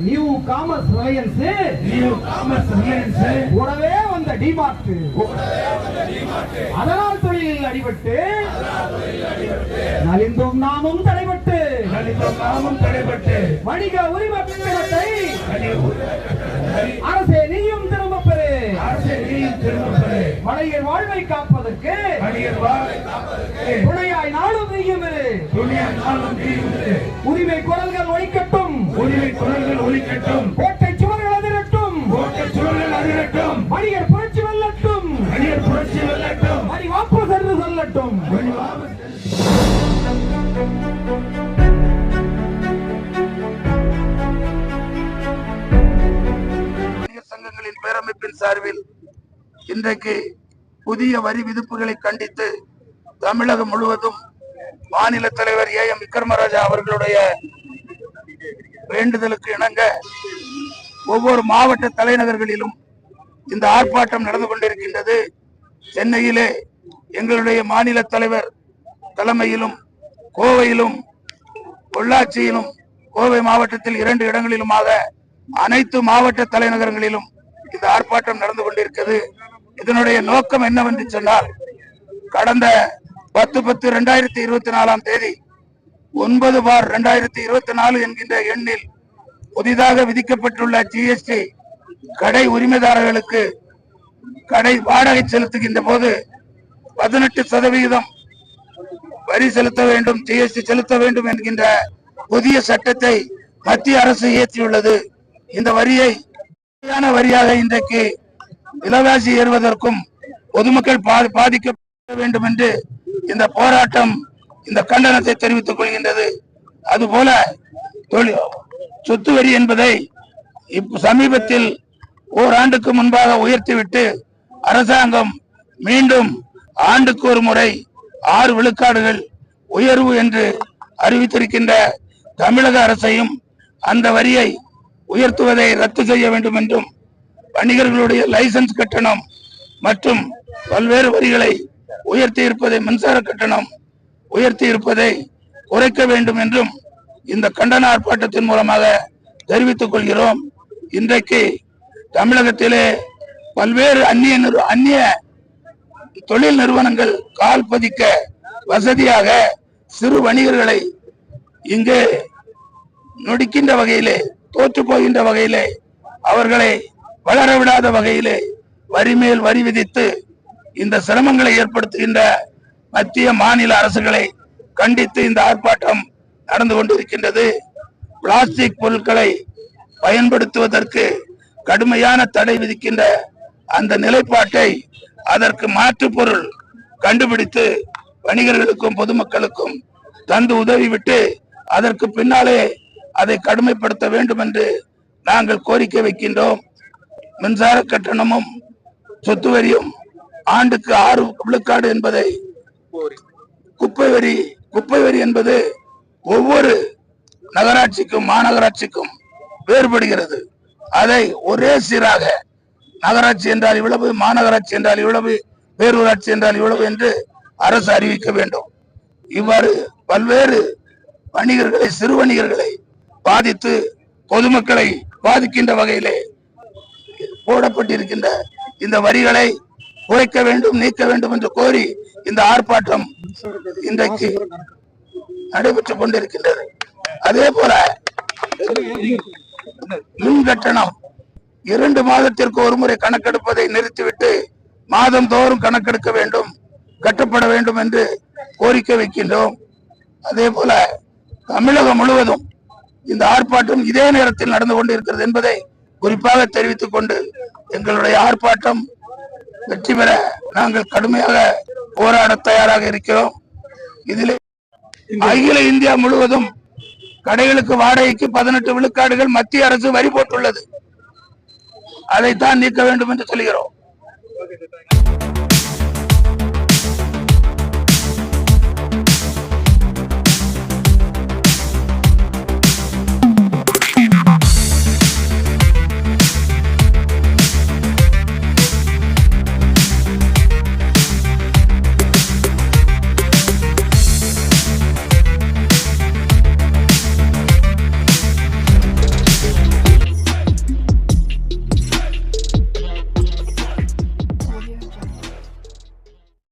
New commerce Reliance கூடவே வந்த DMart அதனால் தொழிலில் அடிபட்டு நலிந்தும் நாமும் தடைபட்டு வணிக உரிமை பெற்றத்தை அரசே நீயும் திரும்ப பெறு. வணிகர் வாழ்வை காப்பதற்கு துணையாய் நாளும் நீயும் இரு. உரிமை குரல்கள் ஒலிக்கட்டும், கோட்டை சுவர்கள் அதிரட்டும், வணிகர் புரட்சி வெல்லட்டும், வரி வாபஸ் என்று சொல்லட்டும். சங்கங்களின் பேரமைப்பின் சார்பில் இன்றைக்கு புதிய வரி விதிப்புகளை கண்டித்து தமிழகம் முழுவதும் மாநில தலைவர் AM விக்ரமராஜா அவர்களுடைய வேண்டுதலுக்கு இணங்க ஒவ்வொரு மாவட்ட தலைநகர்களிலும் இந்த ஆர்ப்பாட்டம் நடந்து கொண்டிருக்கின்றது. சென்னையிலே எங்களுடைய மாநில தலைவர் தலைமையிலும், கோவையிலும், பொள்ளாச்சியிலும், கோவை மாவட்டத்தில் 2 இடங்களிலுமாக அனைத்து மாவட்ட தலைநகரங்களிலும் இந்த ஆர்ப்பாட்டம் நடந்து கொண்டிருக்கிறது. இதனுடைய நோக்கம் என்னவென்று சொன்னால், கடந்த 10/10/2024 9/2024 என்கின்ற எண்ணில் புதிதாக விதிக்கப்பட்டுள்ள GST கடை உரிமைதாரர்களுக்கு கடை வாடகை செலுத்துகின்ற போது 18% வரி செலுத்த வேண்டும், GST செலுத்த வேண்டும் என்கின்ற புதிய சட்டத்தை மத்திய அரசு இயற்றியுள்ளது. இந்த வரியை வரியாக இன்றைக்கு விலைவாசி ஏறுவதற்கும் பொதுமக்கள் பாதிக்கப்பட வேண்டும் என்று இந்த போராட்டம் இந்த கண்டனத்தை தெரிவித்துக் கொள்கின்றது. அதுபோல சொத்து வரி என்பதை சமீபத்தில் ஓராண்டுக்கு முன்பாக உயர்த்திவிட்டு அரசாங்கம் மீண்டும் ஆண்டுக்கு ஒரு முறை 6 விழுக்காடுகள் உயர்வு என்று அறிவித்திருக்கின்ற தமிழக அரசையும் அந்த வரியை உயர்த்துவதை ரத்து செய்ய வேண்டும் என்றும், வணிகர்களுடைய லைசன்ஸ் கட்டணம் மற்றும் பல்வேறு வரிகளை உயர்த்தி இருப்பதை, மின்சார கட்டணம் உயர்த்தி இருப்பதை குறைக்க வேண்டும் என்றும் இந்த கண்டன ஆர்ப்பாட்டத்தின் மூலமாக தெரிவித்துக் கொள்கிறோம். இன்றைக்கு தமிழகத்திலே பல்வேறு அந்நிய தொழில் நிறுவனங்கள் கால் பதிக்க வசதியாக சிறு வணிகர்களை இங்கே நொடிக்கின்ற வகையிலே, தோற்று போகின்ற வகையிலே, அவர்களை வளர விடாத வகையிலே வரி மேல் வரி விதித்து இந்த சிரமங்களை ஏற்படுத்துகின்ற மத்திய மாநில அரசுகளை கண்டித்து இந்த ஆர்ப்பாட்டம் நடந்து கொண்டிருக்கின்றது. பிளாஸ்டிக் பொருட்களை பயன்படுத்துவதற்கு கடுமையான தடை விதிக்கின்ற அந்த நிலைப்பாட்டை அதற்கு மாற்று பொருள் கண்டுபிடித்து வணிகர்களுக்கும் பொதுமக்களுக்கும் தந்து உதவிவிட்டு அதற்கு பின்னாலே அதை கடுமைப்படுத்த வேண்டும் என்று நாங்கள் கோரிக்கை வைக்கின்றோம். மின்சார கட்டணமும் சொத்து வரியும் ஆண்டுக்கு 6 விழுக்காடு என்பதை, குப்பை வரி என்பது ஒவ்வொரு நகராட்சிக்கும் மாநகராட்சிக்கும் வேறுபடுகிறது. அதை ஒரே சீராக நகராட்சி என்றால் இவ்வளவு, மாநகராட்சி என்றால் இவ்வளவு, பேரூராட்சி என்றால் இவ்வளவு என்று அரசு அறிவிக்க வேண்டும். இவ்வாறு பல்வேறு வணிகர்களை, சிறு வணிகர்களை பாதித்து பொதுமக்களை பாதிக்கின்ற வகையிலே போடப்பட்டிருக்கின்ற இந்த வரிகளை குறைக்க வேண்டும், நீக்க வேண்டும் என்று கோரி இந்த ஆர்ப்பாட்டம் இன்றைக்கு நடைபெற்றுக் கொண்டிருக்கின்றது. அதே போல மின் கட்டணம் 2 மாதத்திற்கு ஒரு முறை கணக்கெடுப்பதை நிறுத்திவிட்டு மாதம் தோறும் கணக்கெடுக்க வேண்டும், கட்டப்பட வேண்டும் என்று கோரிக்கை வைக்கின்றோம். அதே போல தமிழகம் முழுவதும் இந்த ஆர்ப்பாட்டம் இதே நேரத்தில் நடந்து கொண்டிருக்கிறது என்பதை குறிப்பாக தெரிவித்துக் கொண்டு எங்களுடைய ஆர்ப்பாட்டம் வெற்றி பெற நாங்கள் கடுமையாக போராட தயாராக இருக்கிறோம். இதில் அகில இந்தியா முழுவதும் கடைகளுக்கு வாடகைக்கு 18 விழுக்காடுகள் மத்திய அரசு வரி போட்டுள்ளது. அதைத்தான் நீக்க வேண்டும் என்று சொல்கிறோம்.